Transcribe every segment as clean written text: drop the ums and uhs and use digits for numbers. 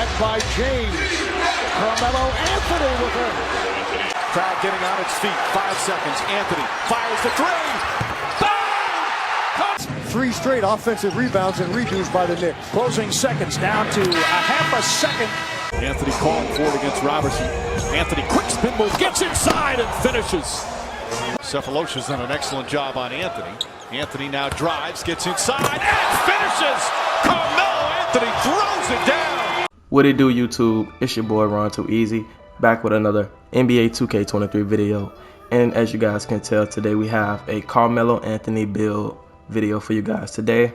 Met by James. Carmelo Anthony with her. Crowd getting on its feet. 5 seconds. Anthony fires the three. Bang! 3 straight offensive rebounds and redos by the Knicks. Closing seconds down to a half a second. Anthony calling for it against Robertson. Anthony, quick spin move, gets inside and finishes. Cephalosha's done an excellent job on Anthony. Anthony now drives, gets inside, and finishes! Carmelo Anthony throws it down! What it do, YouTube? It's your boy Ron Too Easy, back with another NBA 2K23 video. And as you guys can tell, today we have a Carmelo Anthony build video for you guys today.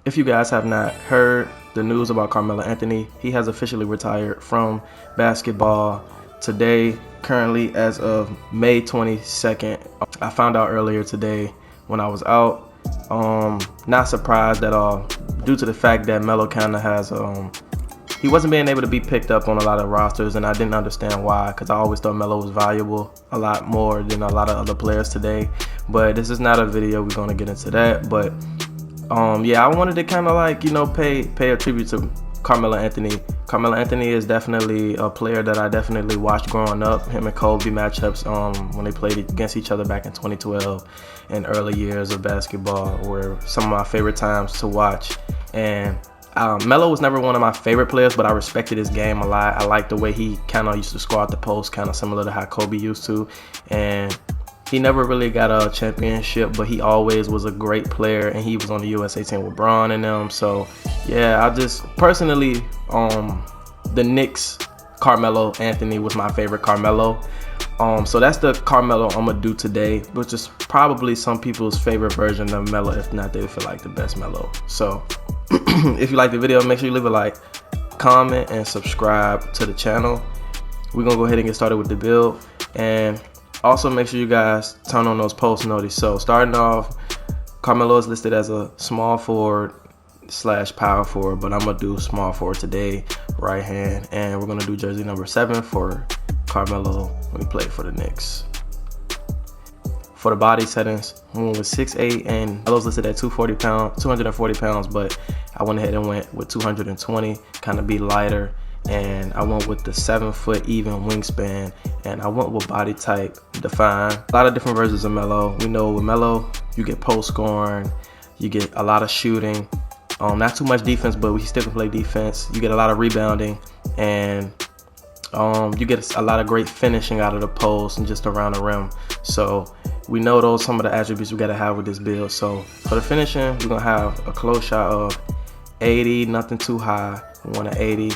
If you guys have not heard the news about Carmelo Anthony, he has officially retired from basketball today, currently as of May 22nd. I found out earlier today when I was out. Not surprised at all, due to the fact that Melo kind of has, he wasn't being able to be picked up on a lot of rosters, and I didn't understand why, because I always thought Melo was valuable a lot more than a lot of other players today. But this is not a video, we're going to get into that. But yeah, I wanted to kind of like, you know, pay a tribute to Carmelo Anthony. Carmelo Anthony is definitely a player that I definitely watched growing up. Him and Kobe matchups when they played against each other back in 2012 and early years of basketball were some of my favorite times to watch. And Melo was never one of my favorite players, but I respected his game a lot. I liked the way he kind of used to score out the post, kind of similar to how Kobe used to. And he never really got a championship, but he always was a great player, and he was on the USA team with Braun and them. So yeah, I just personally, the Knicks Carmelo Anthony was my favorite Carmelo. So that's the Carmelo I'm gonna do today, which is probably some people's favorite version of Melo. If not, they feel like the best Melo. So if you like the video, make sure you leave a like, comment, and subscribe to the channel. We're gonna go ahead and get started with the build, and also make sure you guys turn on those post notices. So starting off, Carmelo is listed as a small forward / power forward, but I'm gonna do small forward today, right hand, and we're gonna do jersey number 7 for Carmelo when he played for the Knicks. For the body settings, I went with 6'8", and Melo's listed at 240 pounds, but I went ahead and went with 220, kind of be lighter. And I went with the 7-foot even wingspan, and I went with body type defined. A lot of different versions of Melo. We know with Melo, you get post scoring, you get a lot of shooting, not too much defense, but we still can play defense. You get a lot of rebounding, and you get a lot of great finishing out of the post and just around the rim. So we know those some of the attributes we got to have with this build. So for the finishing, we're gonna have a close shot of 80, nothing too high. We want an 80.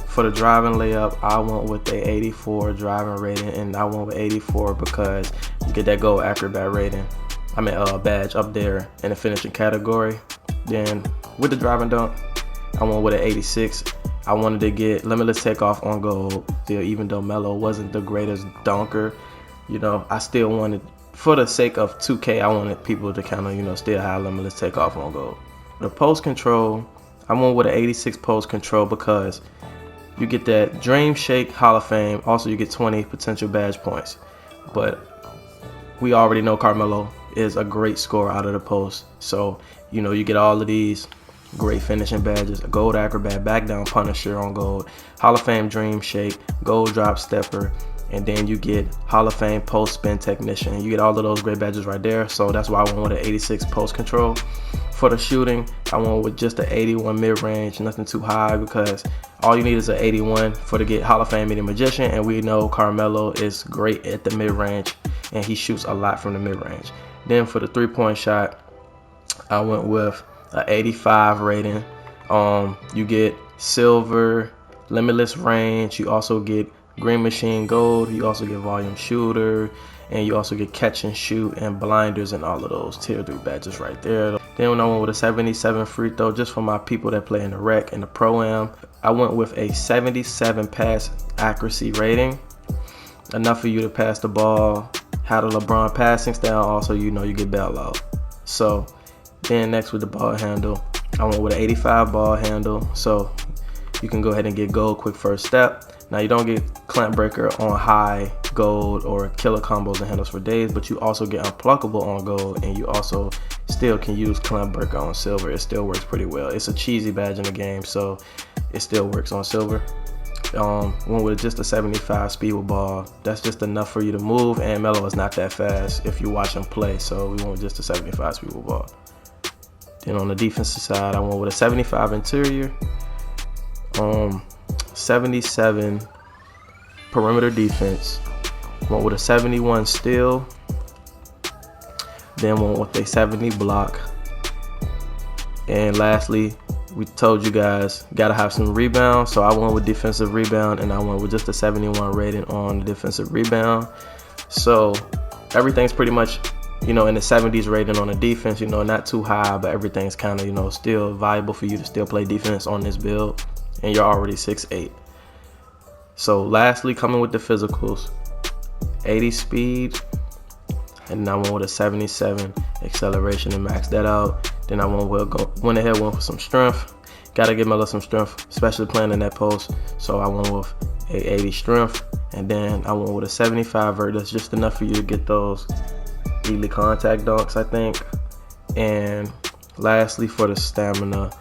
For the driving layup, I went with a 84 driving rating, and I went with 84 because you get that goal acrobat rating. I mean badge up there in the finishing category. Then with the driving dunk, I went with an 86. I wanted to get limitless takeoff on goal. Even though Melo wasn't the greatest dunker, you know, I still wanted, for the sake of 2K, I wanted people to kind of, you know, still have limitless takeoff on goal. The post control, I went with an 86 post control because you get that Dream Shake Hall of Fame. Also, you get 20 potential badge points. But we already know Carmelo is a great scorer out of the post. So, you know, you get all of these great finishing badges. A gold acrobat, back down punisher on gold, Hall of Fame Dream Shake, gold drop stepper, and then you get Hall of Fame post spin technician. You get all of those great badges right there. So that's why I went with an 86 post control. For the shooting, I went with just an 81 mid-range, nothing too high, because all you need is an 81 to get Hall of Fame Media Magician, and we know Carmelo is great at the mid-range, and he shoots a lot from the mid-range. Then for the three-point shot, I went with an 85 rating. You get silver, limitless range, you also get green machine gold, you also get volume shooter, and you also get catch and shoot and blinders and all of those tier 3 badges right there. Then when I went with a 77 free throw, just for my people that play in the rec and the pro-am, I went with a 77 pass accuracy rating. Enough for you to pass the ball, have the LeBron passing style, also, you know, you get bail out. So then next with the ball handle, I went with an 85 ball handle, so you can go ahead and get gold quick first step. Now you don't get clamp breaker on high gold or killer combos and handles for days, but you also get unpluckable on gold, and you also still can use Clambricker on silver. It still works pretty well. It's a cheesy badge in the game, so it still works on silver. One with just a 75 speed with ball. That's just enough for you to move, and Melo is not that fast if you watch him play, so we went with just a 75 speed with ball. Then on the defensive side, I went with a 75 interior, 77 perimeter defense, went with a 71 steal, then went with a 70 block, and lastly, we told you guys gotta have some rebound, so I went with defensive rebound, and I went with just a 71 rating on the defensive rebound. So everything's pretty much, in the 70s rating on the defense, not too high, but everything's kind of, still viable for you to still play defense on this build, and you're already 6'8". So lastly, coming with the physicals, 80 speed, and I went with a 77 acceleration and maxed that out. Then I went for some strength. Gotta give Melo some strength, especially playing in that post. So I went with a 80 strength, and then I went with a 75 vert. That's just enough for you to get those elite contact dunks, I think. And lastly, for the stamina,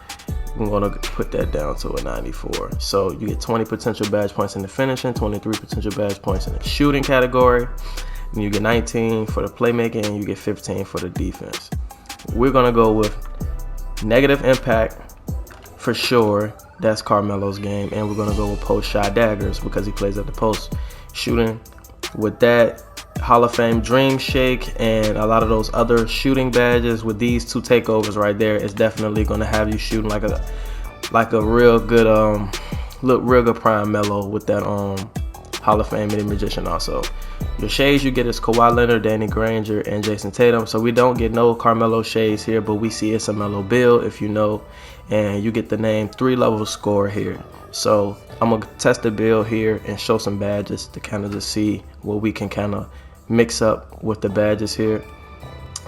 I'm gonna put that down to a 94. So you get 20 potential badge points in the finishing, 23 potential badge points in the shooting category, and you get 19 for the playmaking, and you get 15 for the defense. We're gonna go with negative impact for sure. That's Carmelo's game, and we're gonna go with post shot daggers because he plays at the post. Shooting with that, Hall of Fame Dream Shake and a lot of those other shooting badges with these two takeovers right there is definitely gonna have you shooting like a real good real good prime Melo with that Hall of Fame Mini Magician also. Your shades you get is Kawhi Leonard, Danny Granger, and Jason Tatum. So we don't get no Carmelo shades here, but we see it's a Melo build if you know. And you get the name 3-level score here. So I'm going to test the build here and show some badges to kind of just see what we can kind of mix up with the badges here.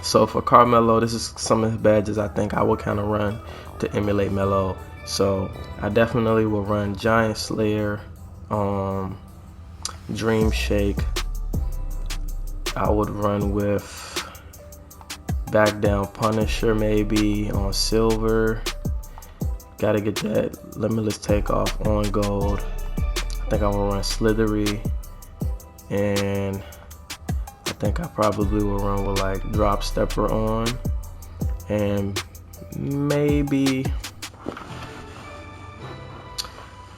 So for Carmelo, this is some of the badges I think I would kind of run to emulate Melo. So I definitely will run Giant Slayer, Dream Shake. I would run with Back Down Punisher maybe on silver. Gotta get that Limitless Takeoff on gold. I think I'm gonna run Slithery, and I think I probably will run with like Drop Stepper on, and maybe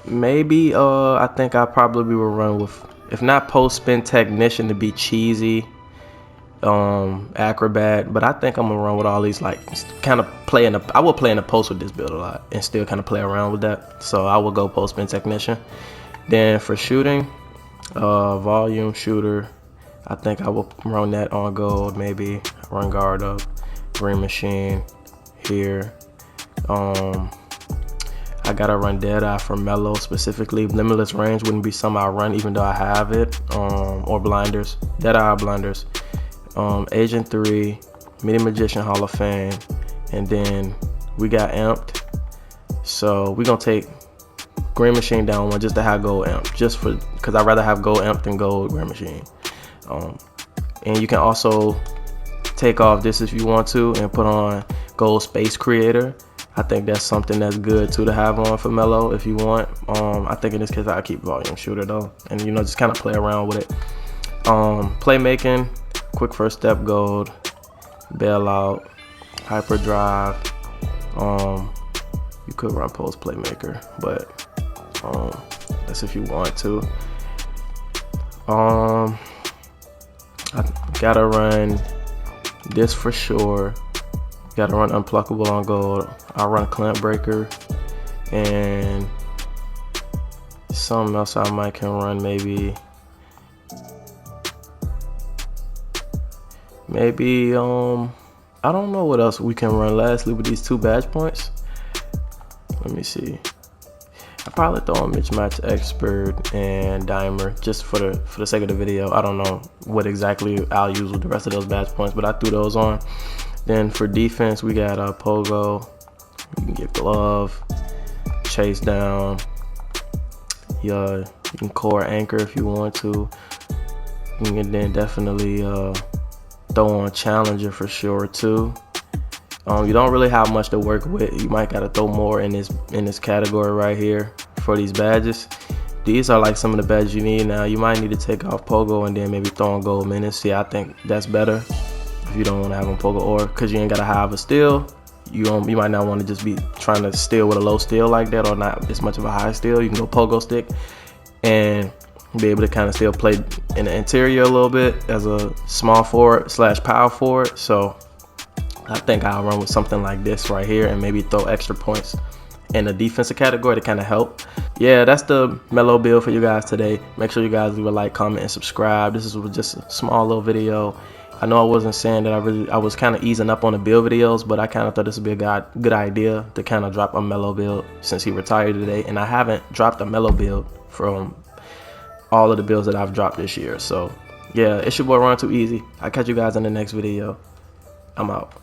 I think I probably will run with, if not Post Spin Technician to be cheesy, Acrobat, but I think I'm gonna run with all these, like kind of I will play in the post with this build a lot and still kind of play around with that. So I will go Post Spin Technician. Then for shooting, Volume Shooter, I think I will run that on gold, maybe run guard up, Green Machine here. I gotta run Deadeye for Melo specifically. Limitless Range wouldn't be something I run even though I have it, or Blinders, Deadeye Blinders. Agent 3, Mini Magician Hall of Fame, and then we got Amped. So we're gonna take Green Machine down one just to have gold Amped, just for because I'd rather have gold Amped than gold Green Machine. And you can also take off this if you want to and put on gold Space Creator. I think that's something that's good too to have on for Melo if you want. I think in this case I keep Volume Shooter though, and just kind of play around with it. Playmaking, Quick First Step gold, Bailout, Hyperdrive. You could run Post Playmaker, but that's if you want to. I gotta run this for sure. Gotta run Unpluckable on gold. I'll run Clamp Breaker, and something else I might can run maybe I don't know what else we can run lastly with these 2 badge points. Let me see. I probably throw on Mismatch Expert and Dimer just for the sake of the video. I don't know what exactly I'll use with the rest of those badge points, but I threw those on. Then for defense, we got Pogo. You can get Glove, Chase Down. Yeah, you can Core Anchor if you want to. You can then definitely throw on Challenger for sure too. You don't really have much to work with. You might gotta throw more in this category right here for these badges. These are like some of the badges you need. Now you might need to take off Pogo and then maybe throw on gold minutes. See, I think that's better if you don't want to have on Pogo, or because you ain't gotta have a steal. You might not want to just be trying to steal with a low steal like that, or not as much of a high steal. You can go Pogo stick and be able to kind of still play in the interior a little bit as a small forward / power forward. So I think I'll run with something like this right here and maybe throw extra points in the defensive category to kind of help. Yeah, that's the Melo build for you guys today. Make sure you guys leave a like, comment, and subscribe. This is just a small little video. I know I wasn't saying that I was kind of easing up on the build videos, but I kind of thought this would be a good idea to kind of drop a Melo build since he retired today. And I haven't dropped a Melo build from all of the builds that I've dropped this year. So yeah, it's your boy Ron Too Easy. I'll catch you guys in the next video. I'm out.